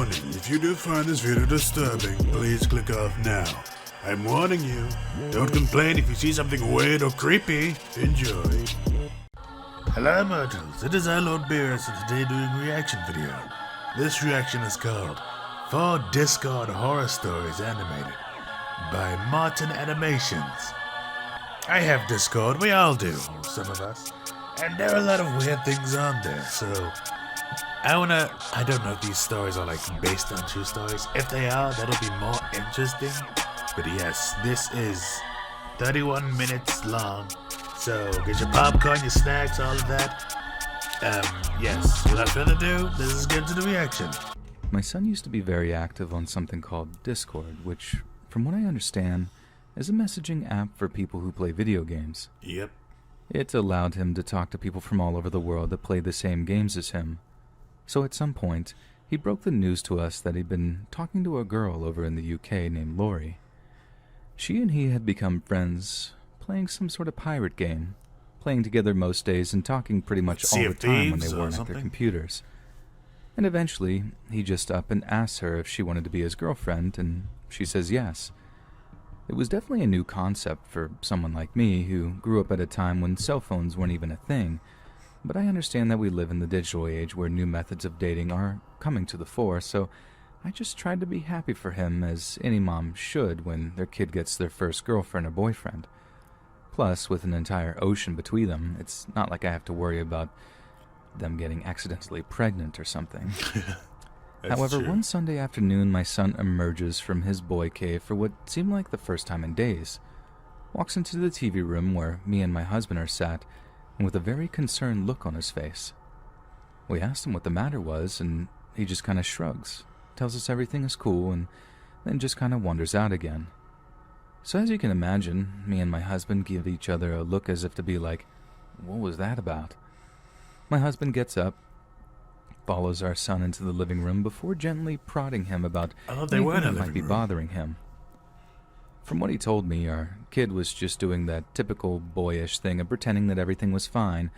Warning, if you do find this video disturbing, please click off now. I'm warning you. Don't complain if you see something weird or creepy. Enjoy. Hello mortals, it is I, Lord Beerus, and today doing a reaction video. This reaction is called 4 Discord Horror Stories Animated by Martin Animations. I have Discord, we all do, some of us, and there are a lot of weird things on there, so I don't know if these stories are like based on true stories. If they are, that'll be more interesting. But yes, this is 31 minutes long. So get your popcorn, your snacks, all of that. Yes, without further ado, let's just get into the reaction. My son used to be very active on something called Discord, which, from what I understand, is a messaging app for people who play video games. Yep. It allowed him to talk to people from all over the world that play the same games as him. So at some point, he broke the news to us that he'd been talking to a girl over in the UK named Lori. She and he had become friends, playing some sort of pirate game, playing together most days and talking pretty much all the time when they weren't at their computers. And eventually, he just up and asked her if she wanted to be his girlfriend, and she says yes. It was definitely a new concept for someone like me who grew up at a time when cell phones weren't even a thing, but I understand that we live in the digital age where new methods of dating are coming to the fore, so I just tried to be happy for him, as any mom should when their kid gets their first girlfriend or boyfriend. Plus, with an entire ocean between them, it's not like I have to worry about them getting accidentally pregnant or something. However, one Sunday afternoon, my son emerges from his boy cave for what seemed like the first time in days, walks into the TV room where me and my husband are sat, and with a very concerned look on his face. We asked him what the matter was, and he just kind of shrugs, tells us everything is cool, and then just kind of wanders out again. So as you can imagine, me and my husband give each other a look as if to be like, what was that about? My husband gets up, follows our son into the living room before gently prodding him about anything that might be bothering him. From what he told me, our kid was just doing that typical boyish thing of pretending that everything was fine,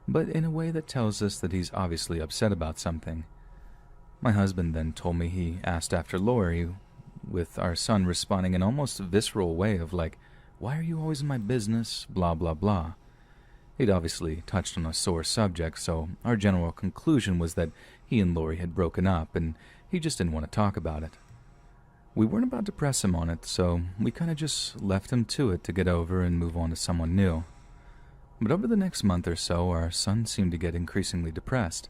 but in a way that tells us that he's obviously upset about something. My husband then told me he asked after Lori, with our son responding in almost a visceral way of like, why are you always in my business, blah blah blah. He'd obviously touched on a sore subject, so our general conclusion was that he and Lori had broken up, and he just didn't want to talk about it. We weren't about to press him on it, so we kind of just left him to it to get over and move on to someone new. But over the next month or so, our son seemed to get increasingly depressed.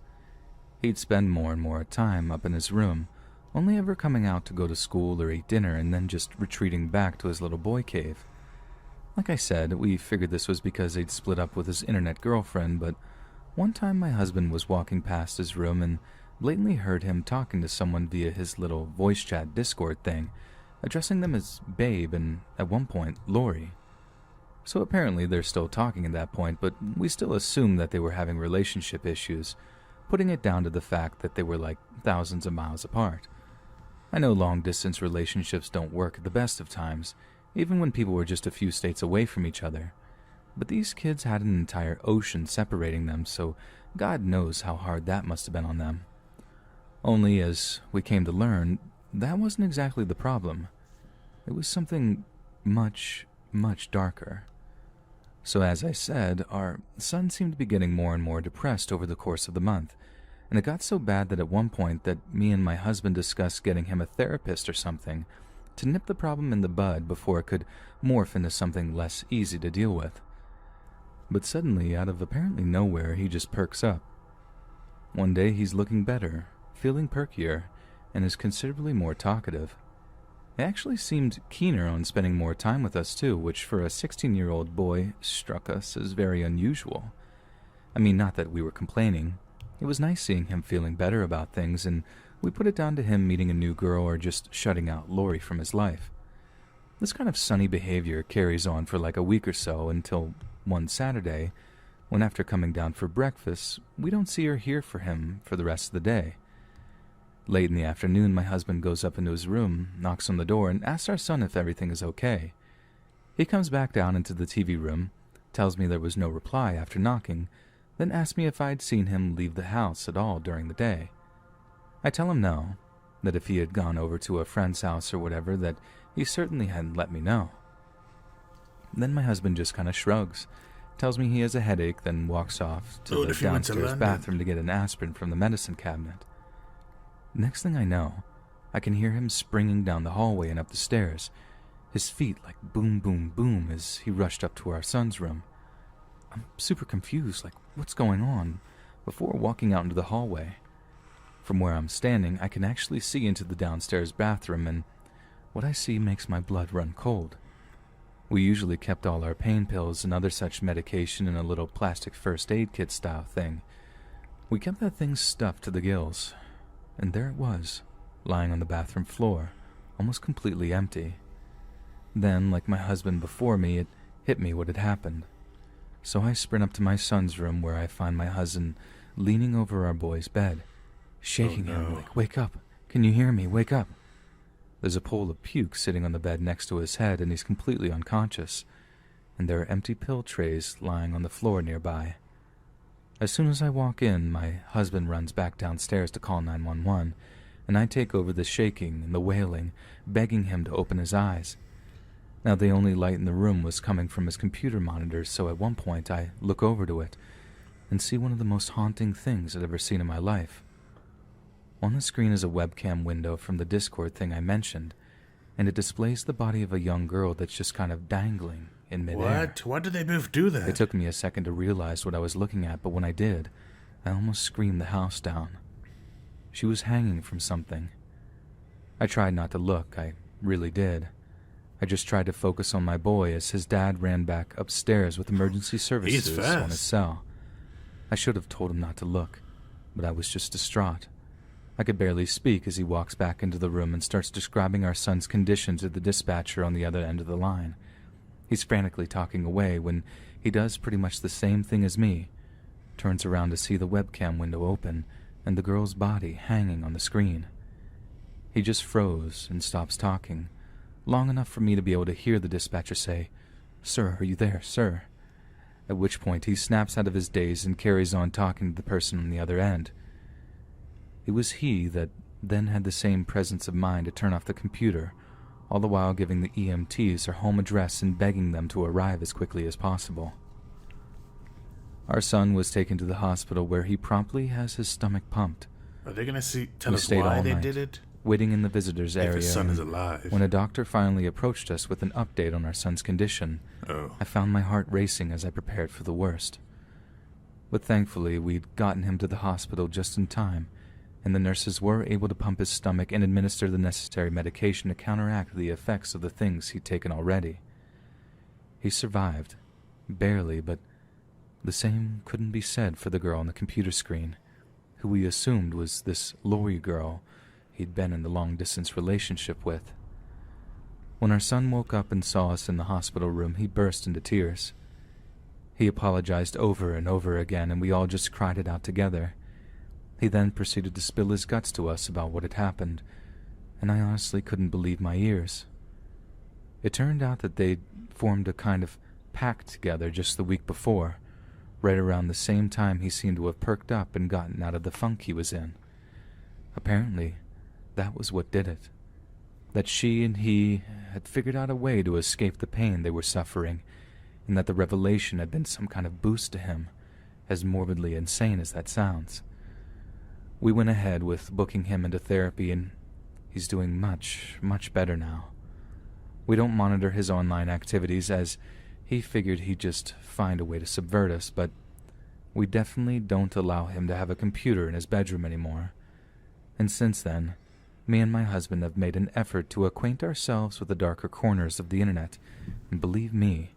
He'd spend more and more time up in his room, only ever coming out to go to school or eat dinner and then just retreating back to his little boy cave. Like I said, we figured this was because he'd split up with his internet girlfriend, but one time my husband was walking past his room and blatantly heard him talking to someone via his little voice chat Discord thing, addressing them as Babe and, at one point, Lori. So apparently they're still talking at that point, but we still assume that they were having relationship issues, putting it down to the fact that they were like thousands of miles apart. I know long-distance relationships don't work at the best of times, even when people were just a few states away from each other. But these kids had an entire ocean separating them, so God knows how hard that must have been on them. Only, as we came to learn, that wasn't exactly the problem. It was something much, much darker. So as I said, our son seemed to be getting more and more depressed over the course of the month, and it got so bad that at one point that me and my husband discussed getting him a therapist or something to nip the problem in the bud before it could morph into something less easy to deal with. But suddenly, out of apparently nowhere, he just perks up. One day he's looking better, feeling perkier, and is considerably more talkative. He actually seemed keener on spending more time with us too, which for a 16-year-old boy struck us as very unusual. I mean, not that we were complaining. It was nice seeing him feeling better about things, and we put it down to him meeting a new girl or just shutting out Lori from his life. This kind of sunny behavior carries on for like a week or so until one Saturday, when after coming down for breakfast, we don't see or hear from him for the rest of the day. Late in the afternoon, my husband goes up into his room, knocks on the door, and asks our son if everything is okay. He comes back down into the TV room, tells me there was no reply after knocking, then asks me if I'd seen him leave the house at all during the day. I tell him no, that if he had gone over to a friend's house or whatever, that he certainly hadn't let me know. Then my husband just kind of shrugs, tells me he has a headache, then walks off to the downstairs bathroom to get an aspirin from the medicine cabinet. Next thing I know, I can hear him springing down the hallway and up the stairs, his feet like boom, boom, boom as he rushed up to our son's room. I'm super confused, like, what's going on, before walking out into the hallway. From where I'm standing, I can actually see into the downstairs bathroom, and what I see makes my blood run cold. We usually kept all our pain pills and other such medication in a little plastic first aid kit style thing. We kept that thing stuffed to the gills, and there it was, lying on the bathroom floor, almost completely empty. Then, like my husband before me, it hit me what had happened. So I sprint up to my son's room where I find my husband leaning over our boy's bed, shaking him like, "Wake up! Can you hear me? Wake up!" There's a pool of puke sitting on the bed next to his head, and he's completely unconscious, and there are empty pill trays lying on the floor nearby. As soon as I walk in, my husband runs back downstairs to call 911, and I take over the shaking and the wailing, begging him to open his eyes. Now, the only light in the room was coming from his computer monitors, so at one point I look over to it and see one of the most haunting things I've ever seen in my life. On the screen is a webcam window from the Discord thing I mentioned, and it displays the body of a young girl that's just kind of dangling in midair. What? Why did they both do that? It took me a second to realize what I was looking at, but when I did, I almost screamed the house down. She was hanging from something. I tried not to look, I really did. I just tried to focus on my boy as his dad ran back upstairs with emergency services on his cell. I should have told him not to look, but I was just distraught. I could barely speak as he walks back into the room and starts describing our son's condition to the dispatcher on the other end of the line. He's frantically talking away when he does pretty much the same thing as me, turns around to see the webcam window open and the girl's body hanging on the screen. He just froze and stops talking, long enough for me to be able to hear the dispatcher say, "Sir, are you there, sir?" At which point he snaps out of his daze and carries on talking to the person on the other end. It was he that then had the same presence of mind to turn off the computer, all the while giving the EMTs their home address and begging them to arrive as quickly as possible. Our son was taken to the hospital where he promptly has his stomach pumped. Are they going to tell us why they did it? Waiting in the visitors area. His son is alive. When a doctor finally approached us with an update on our son's condition, I found my heart racing as I prepared for the worst. But thankfully, we'd gotten him to the hospital just in time, and the nurses were able to pump his stomach and administer the necessary medication to counteract the effects of the things he'd taken already. He survived. Barely, but the same couldn't be said for the girl on the computer screen, who we assumed was this Lori girl he'd been in the long-distance relationship with. When our son woke up and saw us in the hospital room, he burst into tears. He apologized over and over again, and we all just cried it out together. He then proceeded to spill his guts to us about what had happened, and I honestly couldn't believe my ears. It turned out that they'd formed a kind of pact together just the week before, right around the same time he seemed to have perked up and gotten out of the funk he was in. Apparently, that was what did it. That she and he had figured out a way to escape the pain they were suffering, and that the revelation had been some kind of boost to him, as morbidly insane as that sounds. We went ahead with booking him into therapy, and he's doing much, much better now. We don't monitor his online activities, as he figured he'd just find a way to subvert us, but we definitely don't allow him to have a computer in his bedroom anymore. And since then, me and my husband have made an effort to acquaint ourselves with the darker corners of the internet, and believe me,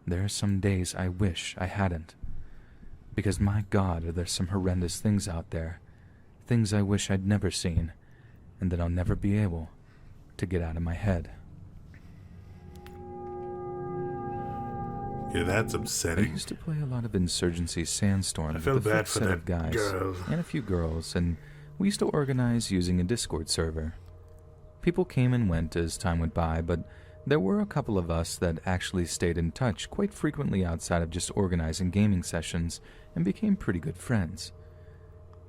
there are some days I wish I hadn't. Because my God, are there some horrendous things out there, things I wish I'd never seen, and that I'll never be able to get out of my head. Yeah, that's upsetting. I used to play a lot of Insurgency Sandstorm I feel with a bad thick for set that of guys girl. and a few girls, and we used to organize using a Discord server. People came and went as time went by, but there were a couple of us that actually stayed in touch quite frequently outside of just organizing gaming sessions and became pretty good friends.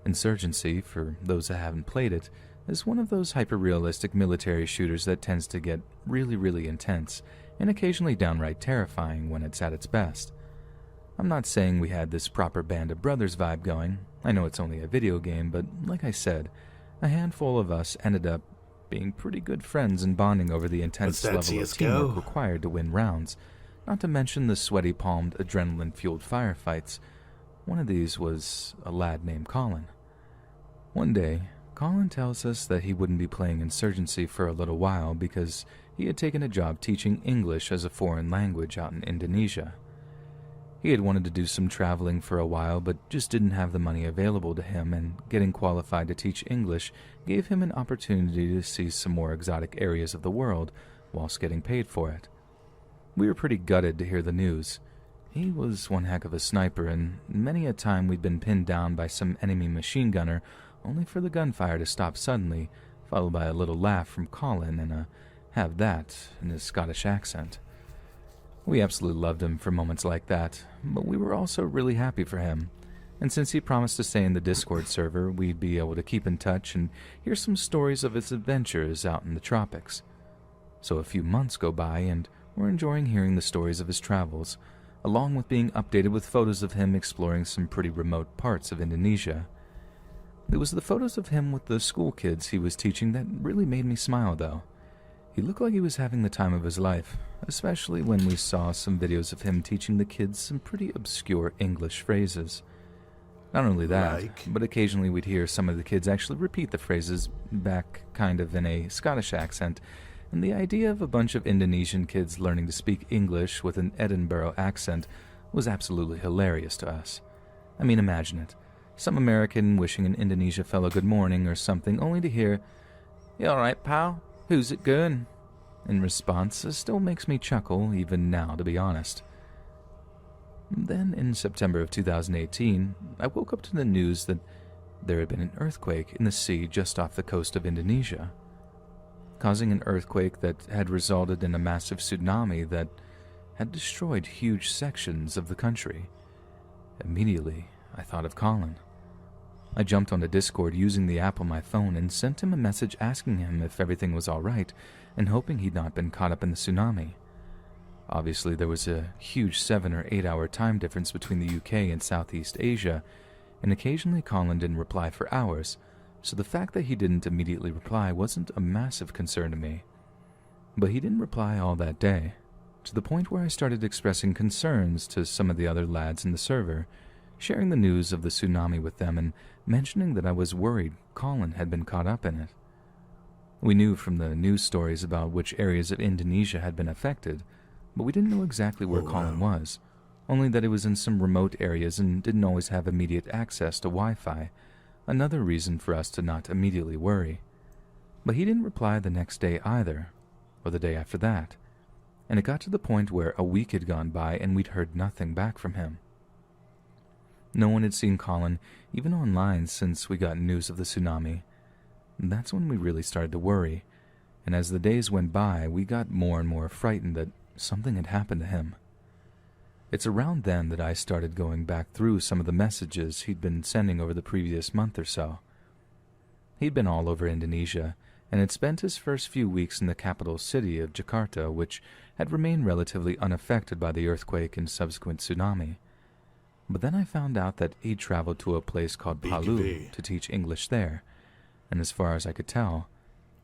Insurgency, for those that haven't played it, is one of those hyper-realistic military shooters that tends to get really, really intense and occasionally downright terrifying when it's at its best. I'm not saying we had this proper Band of Brothers vibe going. I know it's only a video game, but like I said, a handful of us ended up being pretty good friends and bonding over the intense level of teamwork required to win rounds, not to mention the sweaty-palmed, adrenaline-fueled firefights. One of these was a lad named Colin. One day, Colin tells us that he wouldn't be playing Insurgency for a little while because he had taken a job teaching English as a foreign language out in Indonesia. He had wanted to do some traveling for a while but just didn't have the money available to him, and getting qualified to teach English gave him an opportunity to see some more exotic areas of the world whilst getting paid for it. We were pretty gutted to hear the news. He was one heck of a sniper, and many a time we'd been pinned down by some enemy machine gunner only for the gunfire to stop suddenly, followed by a little laugh from Colin and a "have that" in his Scottish accent. We absolutely loved him for moments like that, but we were also really happy for him, and since he promised to stay in the Discord server, we'd be able to keep in touch and hear some stories of his adventures out in the tropics. So a few months go by, and we're enjoying hearing the stories of his travels, along with being updated with photos of him exploring some pretty remote parts of Indonesia. It was the photos of him with the school kids he was teaching that really made me smile, though. He looked like he was having the time of his life, especially when we saw some videos of him teaching the kids some pretty obscure English phrases. Not only that, but occasionally we'd hear some of the kids actually repeat the phrases back kind of in a Scottish accent, and the idea of a bunch of Indonesian kids learning to speak English with an Edinburgh accent was absolutely hilarious to us. I mean, imagine it. Some American wishing an Indonesia fellow good morning or something, only to hear, "You alright, pal? Who's it going?" In response, it still makes me chuckle, even now, to be honest. Then, in September of 2018, I woke up to the news that there had been an earthquake in the sea just off the coast of Indonesia, causing an earthquake that had resulted in a massive tsunami that had destroyed huge sections of the country. Immediately, I thought of Colin. I jumped onto Discord using the app on my phone and sent him a message asking him if everything was alright and hoping he'd not been caught up in the tsunami. Obviously, there was a huge 7 or 8 hour time difference between the UK and Southeast Asia, and occasionally Colin didn't reply for hours, so the fact that he didn't immediately reply wasn't a massive concern to me. But he didn't reply all that day, to the point where I started expressing concerns to some of the other lads in the server, sharing the news of the tsunami with them and mentioning that I was worried Colin had been caught up in it. We knew from the news stories about which areas of Indonesia had been affected, but we didn't know exactly where Colin was, only that it was in some remote areas and didn't always have immediate access to Wi-Fi, another reason for us to not immediately worry. But he didn't reply the next day either, or the day after that, and it got to the point where a week had gone by and we'd heard nothing back from him. No one had seen Colin, even online, since we got news of the tsunami. That's when we really started to worry, and as the days went by, we got more and more frightened that something had happened to him. It's around then that I started going back through some of the messages he'd been sending over the previous month or so. He'd been all over Indonesia, and had spent his first few weeks in the capital city of Jakarta, which had remained relatively unaffected by the earthquake and subsequent tsunami. But then I found out that he'd traveled to a place called Palu to teach English there, and as far as I could tell,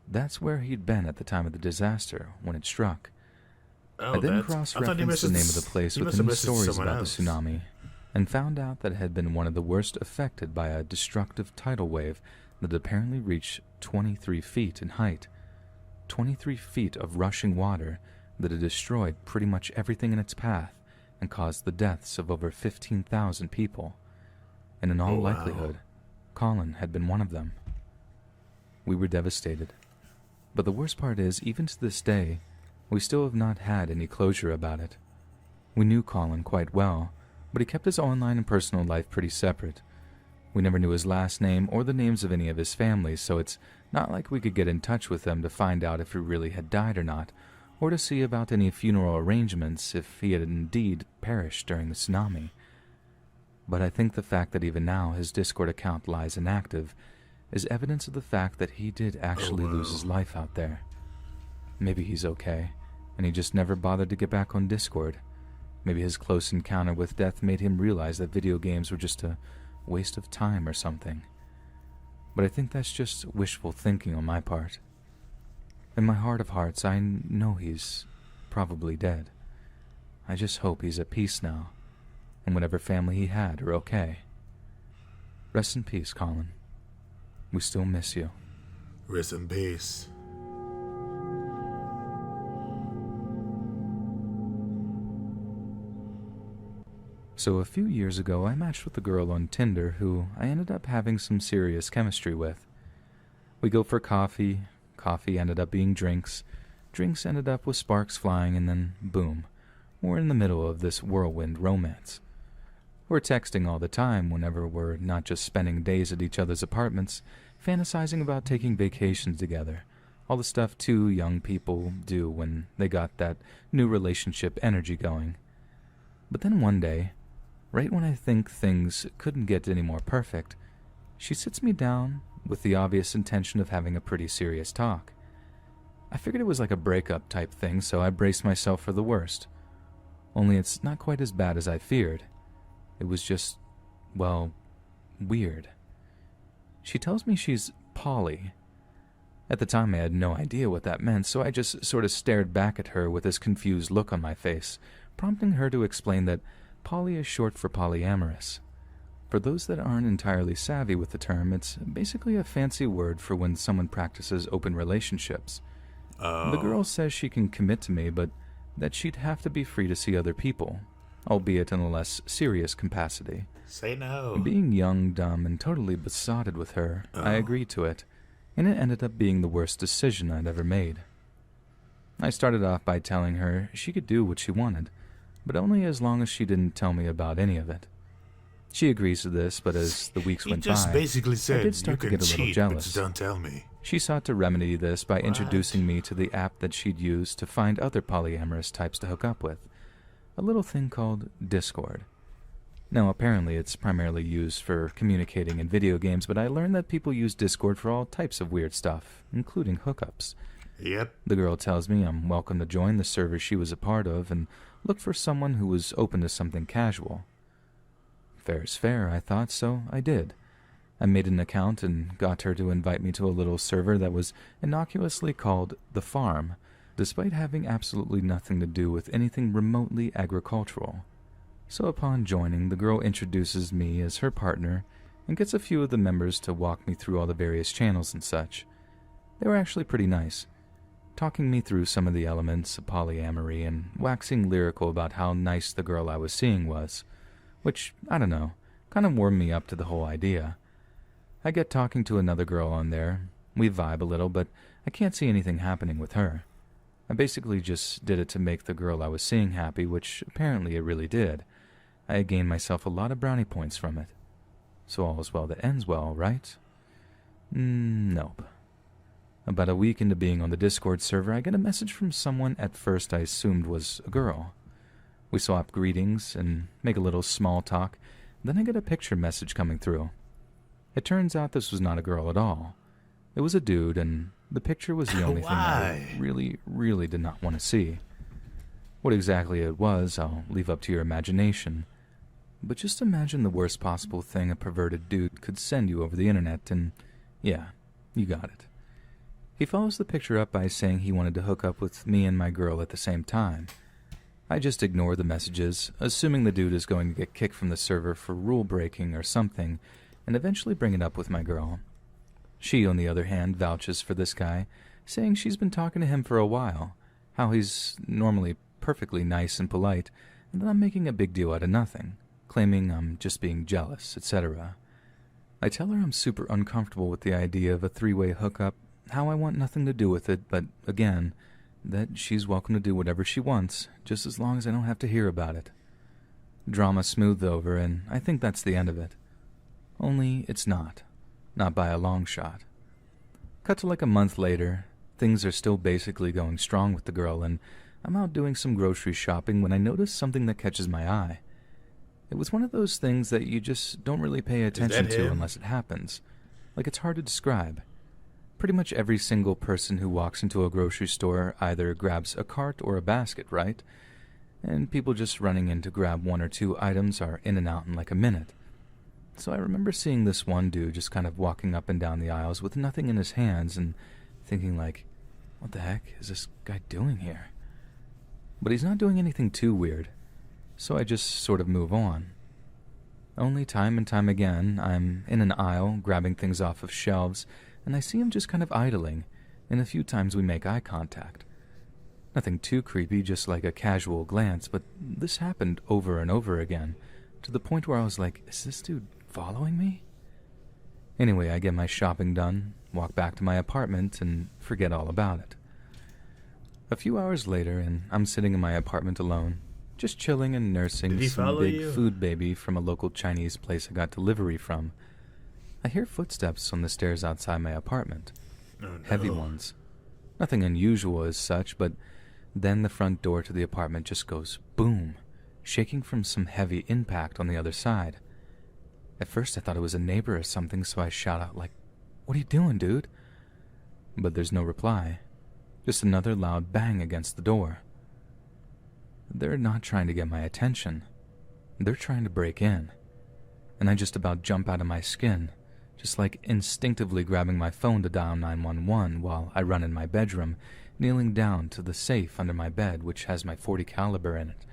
that's where he'd been at the time of the disaster when it struck. I then cross-referenced the name of the place with the stories about the tsunami, and found out that it had been one of the worst affected by a destructive tidal wave that apparently reached 23 feet in height. 23 feet of rushing water that had destroyed pretty much everything in its path and caused the deaths of over 15,000 people. And in all likelihood, Colin had been one of them. We were devastated. But the worst part is, even to this day, we still have not had any closure about it. We knew Colin quite well, but he kept his online and personal life pretty separate. We never knew his last name or the names of any of his family, so it's not like we could get in touch with them to find out if he really had died or not, or to see about any funeral arrangements if he had indeed perished during the tsunami. But I think the fact that even now his Discord account lies inactive is evidence of the fact that he did actually lose his life out there. Maybe he's okay, and he just never bothered to get back on Discord. Maybe his close encounter with death made him realize that video games were just a waste of time or something. But I think that's just wishful thinking on my part. In my heart of hearts, I know he's probably dead. I just hope he's at peace now, and whatever family he had are okay. Rest in peace, Colin. We still miss you. Rest in peace. So a few years ago, I matched with a girl on Tinder who I ended up having some serious chemistry with. We go for coffee, coffee ended up being drinks, drinks ended up with sparks flying, and then boom, we're in the middle of this whirlwind romance. We're texting all the time whenever we're not just spending days at each other's apartments, fantasizing about taking vacations together, all the stuff two young people do when they got that new relationship energy going. But then one day, right when I think things couldn't get any more perfect, she sits me down with the obvious intention of having a pretty serious talk. I figured it was like a breakup type thing, so I braced myself for the worst. Only it's not quite as bad as I feared. It was just, well, weird. She tells me she's poly. At the time I had no idea what that meant, so I just sort of stared back at her with this confused look on my face, prompting her to explain that poly is short for polyamorous. For those that aren't entirely savvy with the term, it's basically a fancy word for when someone practices open relationships. The girl says she can commit to me, but that she'd have to be free to see other people, albeit in a less serious capacity. Say no. Being young, dumb, and totally besotted with her, I agreed to it, and it ended up being the worst decision I'd ever made. I started off by telling her she could do what she wanted, but only as long as she didn't tell me about any of it. She agrees to this, but as the weeks went by, basically said I did start to get a little jealous. But don't tell me. She sought to remedy this by introducing me to the app that she'd used to find other polyamorous types to hook up with, a little thing called Discord. Now, apparently it's primarily used for communicating in video games, but I learned that people use Discord for all types of weird stuff, including hookups. Yep. The girl tells me I'm welcome to join the server she was a part of and look for someone who was open to something casual. Fair is fair, I thought, so I did. I made an account and got her to invite me to a little server that was innocuously called The Farm, despite having absolutely nothing to do with anything remotely agricultural. So upon joining, the girl introduces me as her partner and gets a few of the members to walk me through all the various channels and such. They were actually pretty nice, talking me through some of the elements of polyamory and waxing lyrical about how nice the girl I was seeing was, which, I don't know, kind of warmed me up to the whole idea. I get talking to another girl on there, we vibe a little, but I can't see anything happening with her. I basically just did it to make the girl I was seeing happy, which apparently it really did. I gained myself a lot of brownie points from it. So all is well that ends well, right? Nope. About a week into being on the Discord server, I get a message from someone at first I assumed was a girl. We swap greetings and make a little small talk, then I get a picture message coming through. It turns out this was not a girl at all. It was a dude, and the picture was the only thing I really did not want to see. What exactly it was, I'll leave up to your imagination. But just imagine the worst possible thing a perverted dude could send you over the internet, and yeah, you got it. He follows the picture up by saying he wanted to hook up with me and my girl at the same time. I just ignore the messages, assuming the dude is going to get kicked from the server for rule breaking or something, and eventually bring it up with my girl. She, on the other hand, vouches for this guy, saying she's been talking to him for a while, how he's normally perfectly nice and polite, and that I'm making a big deal out of nothing, claiming I'm just being jealous, etc. I tell her I'm super uncomfortable with the idea of a three-way hookup, how I want nothing to do with it, but again, that she's welcome to do whatever she wants, just as long as I don't have to hear about it. Drama smoothed over, and I think that's the end of it. Only it's not. Not by a long shot. Cut to like a month later, things are still basically going strong with the girl, and I'm out doing some grocery shopping when I notice something that catches my eye. It was one of those things that you just don't really pay attention to unless it happens. Like, it's hard to describe. Pretty much every single person who walks into a grocery store either grabs a cart or a basket, right? And people just running in to grab one or two items are in and out in like a minute. So I remember seeing this one dude just kind of walking up and down the aisles with nothing in his hands and thinking like, what the heck is this guy doing here? But he's not doing anything too weird, so I just sort of move on. Only time and time again, I'm in an aisle grabbing things off of shelves, and I see him just kind of idling, and a few times we make eye contact. Nothing too creepy, just like a casual glance, but this happened over and over again, to the point where I was like, is this dude following me? Anyway, I get my shopping done, walk back to my apartment, and forget all about it. A few hours later, and I'm sitting in my apartment alone, just chilling and nursing some big food baby from a local Chinese place I got delivery from. I hear footsteps on the stairs outside my apartment. Oh, no. Heavy ones. Nothing unusual as such, but then the front door to the apartment just goes boom, shaking from some heavy impact on the other side. At first I thought it was a neighbor or something, so I shout out like, "What are you doing, dude?" But there's no reply. Just another loud bang against the door. They're not trying to get my attention. They're trying to break in. And I just about jump out of my skin, just like instinctively grabbing my phone to dial 911 while I run in my bedroom, kneeling down to the safe under my bed, which has my .40 caliber in it.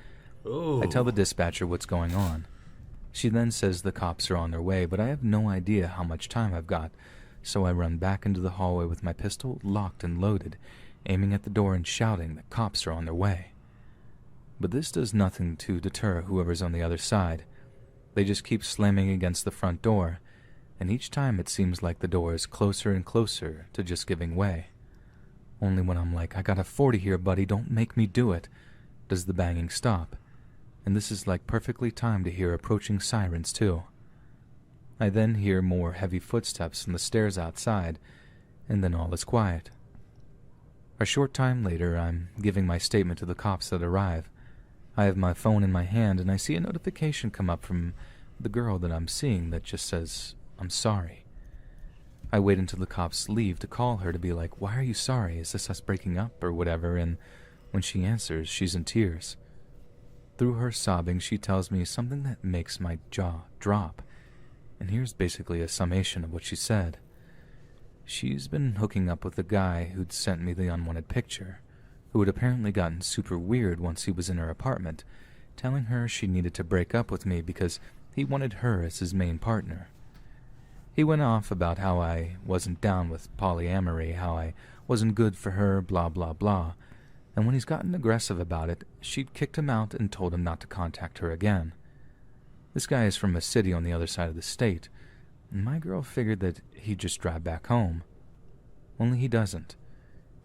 Ooh. I tell the dispatcher what's going on. She then says the cops are on their way, but I have no idea how much time I've got, so I run back into the hallway with my pistol locked and loaded, aiming at the door and shouting that cops are on their way. But this does nothing to deter whoever's on the other side. They just keep slamming against the front door, and each time it seems like the door is closer and closer to just giving way. Only when I'm like, "I got a 40 here, buddy, don't make me do it," does the banging stop. And this is like perfectly timed to hear approaching sirens too. I then hear more heavy footsteps on the stairs outside, and then all is quiet. A short time later, I'm giving my statement to the cops that arrive. I have my phone in my hand, and I see a notification come up from the girl that I'm seeing that just says, "I'm sorry." I wait until the cops leave to call her to be like, "Why are you sorry? Is this us breaking up or whatever?" And when she answers, she's in tears. Through her sobbing, she tells me something that makes my jaw drop. And here's basically a summation of what she said. She's been hooking up with the guy who'd sent me the unwanted picture, who had apparently gotten super weird once he was in her apartment, telling her she needed to break up with me because he wanted her as his main partner. He went off about how I wasn't down with polyamory, how I wasn't good for her, blah blah blah, and when he's gotten aggressive about it, she'd kicked him out and told him not to contact her again. This guy is from a city on the other side of the state, and my girl figured that he'd just drive back home. Only he doesn't.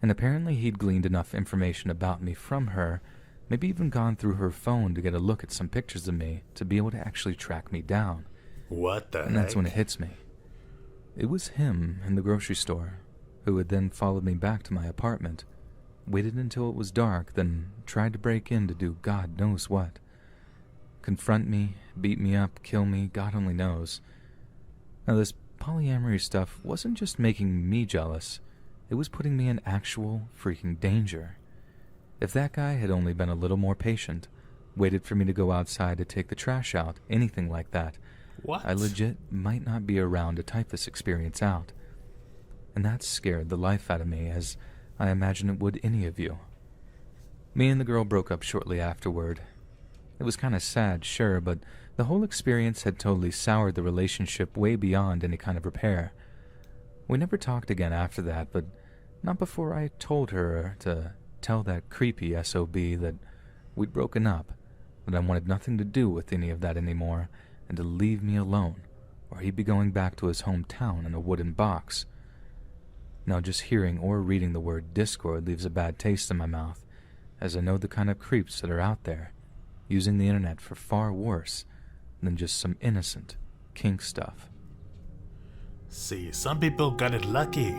And apparently he'd gleaned enough information about me from her, maybe even gone through her phone to get a look at some pictures of me to be able to actually track me down. What the heck? And that's when it hits me. It was him in the grocery store, who had then followed me back to my apartment, waited until it was dark, then tried to break in to do God knows what. Confront me, beat me up, kill me, God only knows. Now this polyamory stuff wasn't just making me jealous, it was putting me in actual freaking danger. If that guy had only been a little more patient, waited for me to go outside to take the trash out, anything like that, What? I legit might not be around to type this experience out. And that scared the life out of me, as I imagine it would any of you. Me and the girl broke up shortly afterward. It was kind of sad, sure, but the whole experience had totally soured the relationship way beyond any kind of repair. We never talked again after that, but not before I told her to tell that creepy SOB that we'd broken up, that I wanted nothing to do with any of that anymore, and to leave me alone, or he'd be going back to his hometown in a wooden box. Now just hearing or reading the word Discord leaves a bad taste in my mouth, as I know the kind of creeps that are out there, using the internet for far worse than just some innocent kink stuff. See, some people got it lucky.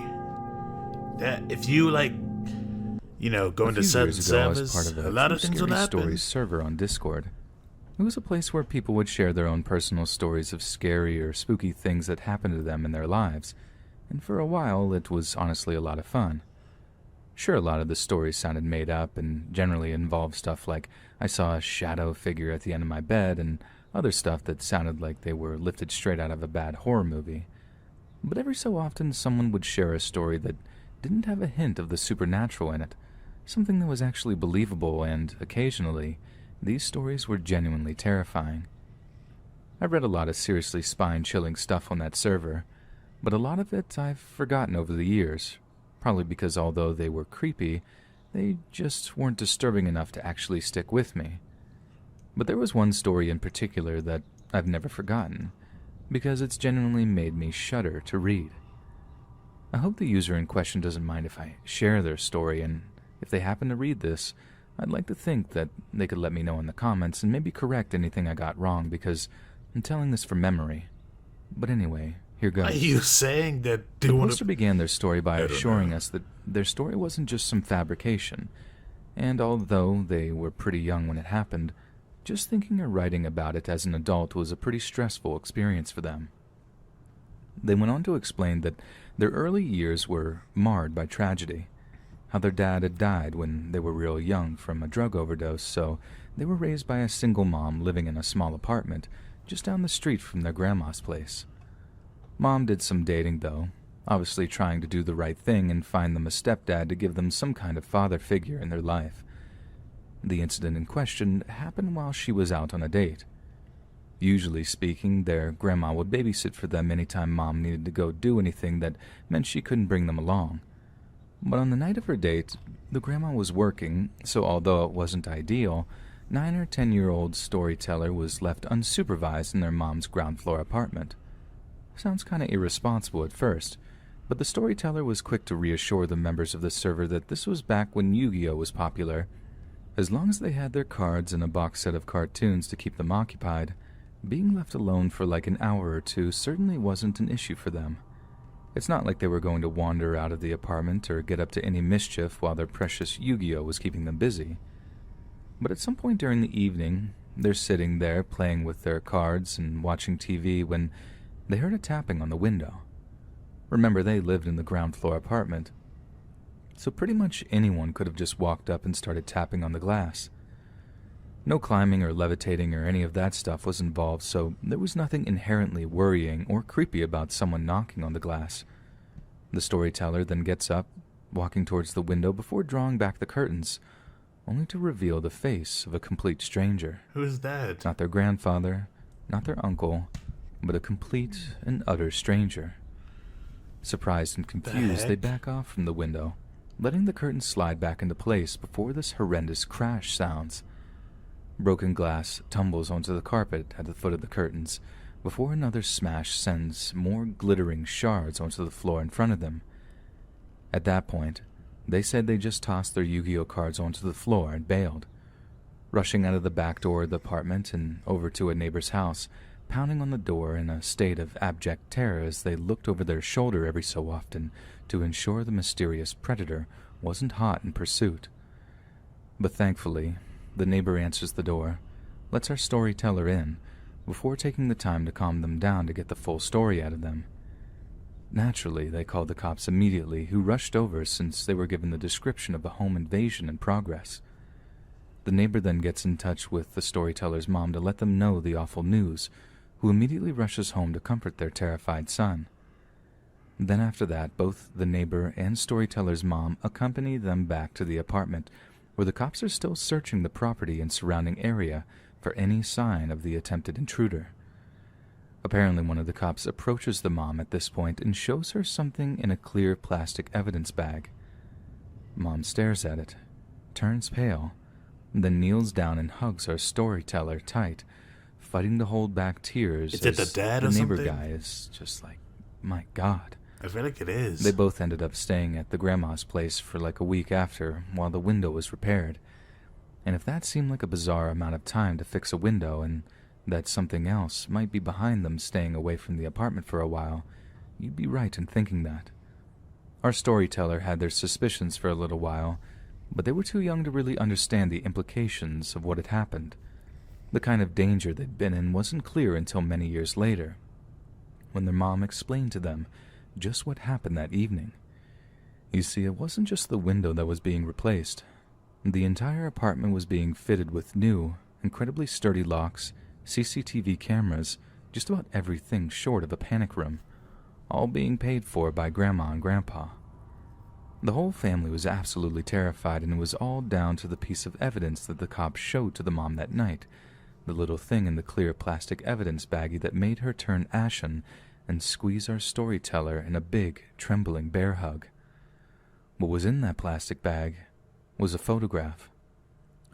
That if you go into certain servers, a lot of things will happen. Stories server on Discord. It was a place where people would share their own personal stories of scary or spooky things that happened to them in their lives. and for a while it was honestly a lot of fun. Sure, a lot of the stories sounded made up and generally involved stuff like I saw a shadow figure at the end of my bed and other stuff that sounded like they were lifted straight out of a bad horror movie. But every so often someone would share a story that didn't have a hint of the supernatural in it, something that was actually believable, and occasionally these stories were genuinely terrifying. I read a lot of seriously spine-chilling stuff on that server, but a lot of it I've forgotten over the years, probably because although they were creepy, they just weren't disturbing enough to actually stick with me. But there was one story in particular that I've never forgotten, because it's genuinely made me shudder to read. I hope the user in question doesn't mind if I share their story, and if they happen to read this, I'd like to think that they could let me know in the comments and maybe correct anything I got wrong, because I'm telling this from memory. But anyway, here goes. Are you saying that The poster began their story by assuring us that their story wasn't just some fabrication, and although they were pretty young when it happened, just thinking or writing about it as an adult was a pretty stressful experience for them. They went on to explain that their early years were marred by tragedy, how their dad had died when they were real young from a drug overdose, so they were raised by a single mom living in a small apartment just down the street from their grandma's place. Mom did some dating, though, obviously trying to do the right thing and find them a stepdad to give them some kind of father figure in their life. The incident in question happened while she was out on a date. Usually speaking, their grandma would babysit for them anytime Mom needed to go do anything that meant she couldn't bring them along. But on the night of her date, the grandma was working, so although it wasn't ideal, 9 or 10-year-old storyteller was left unsupervised in their mom's ground floor apartment. Sounds kinda irresponsible at first, but the storyteller was quick to reassure the members of the server that this was back when Yu-Gi-Oh was popular. As long as they had their cards and a box set of cartoons to keep them occupied, being left alone for like an hour or two certainly wasn't an issue for them. It's not like they were going to wander out of the apartment or get up to any mischief while their precious Yu-Gi-Oh was keeping them busy. But at some point during the evening, they're sitting there playing with their cards and watching TV when they heard a tapping on the window. Remember, they lived in the ground floor apartment, so pretty much anyone could have just walked up and started tapping on the glass. No climbing or levitating or any of that stuff was involved, so there was nothing inherently worrying or creepy about someone knocking on the glass. The storyteller then gets up, walking towards the window before drawing back the curtains, only to reveal the face of a complete stranger. Who's that? Not their grandfather, not their uncle, but a complete and utter stranger. Surprised and confused, they back off from the window, letting the curtains slide back into place before this horrendous crash sounds. Broken glass tumbles onto the carpet at the foot of the curtains, before another smash sends more glittering shards onto the floor in front of them. At that point, they said they just tossed their Yu-Gi-Oh cards onto the floor and bailed, rushing out of the back door of the apartment and over to a neighbor's house, pounding on the door in a state of abject terror as they looked over their shoulder every so often to ensure the mysterious predator wasn't hot in pursuit. But thankfully, the neighbor answers the door, lets our storyteller in, before taking the time to calm them down to get the full story out of them. Naturally, they called the cops immediately, who rushed over since they were given the description of a home invasion in progress. The neighbor then gets in touch with the storyteller's mom to let them know the awful news, who immediately rushes home to comfort their terrified son. Then after that, both the neighbor and storyteller's mom accompany them back to the apartment, where the cops are still searching the property and surrounding area for any sign of the attempted intruder. Apparently one of the cops approaches the mom at this point and shows her something in a clear plastic evidence bag. Mom stares at it, turns pale, then kneels down and hugs our storyteller tight, fighting to hold back tears. Is it the dad or something? The neighbor something? guy is just like, my God. I feel like it is. They both ended up staying at the grandma's place for like a week after, while the window was repaired. And if that seemed like a bizarre amount of time to fix a window, and that something else might be behind them staying away from the apartment for a while, you'd be right in thinking that. Our storyteller had their suspicions for a little while, but they were too young to really understand the implications of what had happened. The kind of danger they'd been in wasn't clear until many years later, when their mom explained to them just what happened that evening. You see, it wasn't just the window that was being replaced. The entire apartment was being fitted with new, incredibly sturdy locks, CCTV cameras, just about everything short of a panic room, all being paid for by Grandma and Grandpa. The whole family was absolutely terrified, and it was all down to the piece of evidence that the cops showed to the mom that night, the little thing in the clear plastic evidence baggie that made her turn ashen and squeeze our storyteller in a big, trembling bear hug. What was in that plastic bag was a photograph.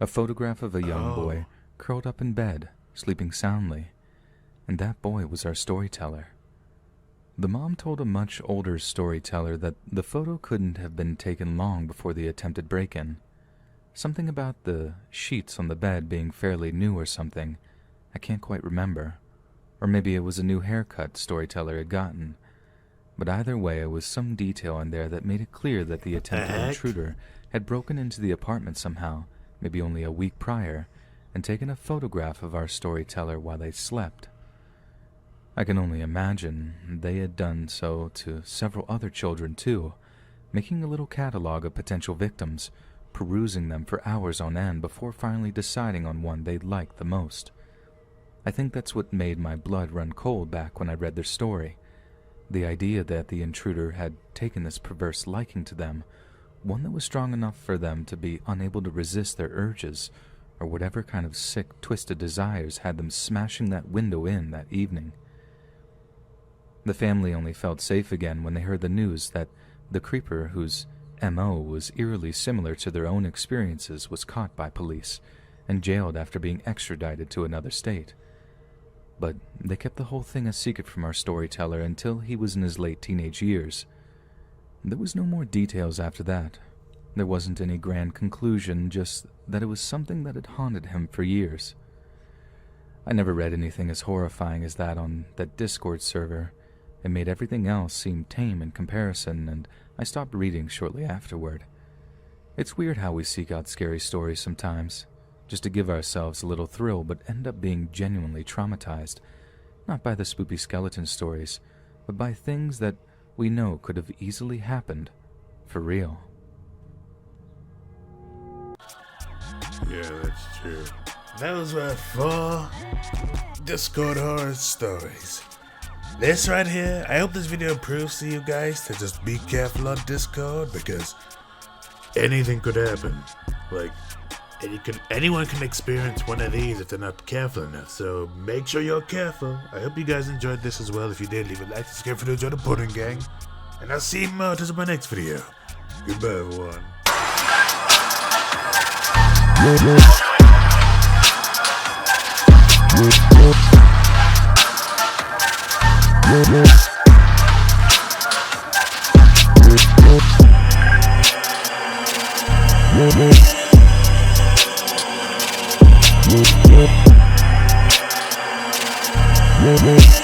A photograph of a young boy curled up in bed, sleeping soundly. And that boy was our storyteller. The mom told a much older storyteller that the photo couldn't have been taken long before the attempted break-in. Something about the sheets on the bed being fairly new or something. I can't quite remember. Or maybe it was a new haircut storyteller had gotten. But either way, it was some detail in there that made it clear that the attempted intruder had broken into the apartment somehow, maybe only a week prior, and taken a photograph of our storyteller while they slept. I can only imagine they had done so to several other children too, making a little catalog of potential victims, perusing them for hours on end before finally deciding on one they liked the most. I think that's what made my blood run cold back when I read their story. The idea that the intruder had taken this perverse liking to them, one that was strong enough for them to be unable to resist their urges, or whatever kind of sick, twisted desires had them smashing that window in that evening. The family only felt safe again when they heard the news that the creeper, whose M.O. was eerily similar to their own experiences, was caught by police and jailed after being extradited to another state. But they kept the whole thing a secret from our storyteller until he was in his late teenage years. There was no more details after that. There wasn't any grand conclusion, just that it was something that had haunted him for years. I never read anything as horrifying as that on that Discord server. It made everything else seem tame in comparison, and I stopped reading shortly afterward. It's weird how we seek out scary stories sometimes, just to give ourselves a little thrill, but end up being genuinely traumatized, not by the spoopy skeleton stories, but by things that we know could have easily happened for real. Yeah, that's true. Those were 4 Discord horror stories. This right here, I hope this video proves to you guys to just be careful on Discord, because anything could happen. Like, anyone can experience one of these if they're not careful enough, so make sure you're careful. I hope you guys enjoyed this as well. If you did, leave a like, subscribe for the Joe the Pudding Gang, and I'll see you more to my next video. Goodbye, everyone. Yeah.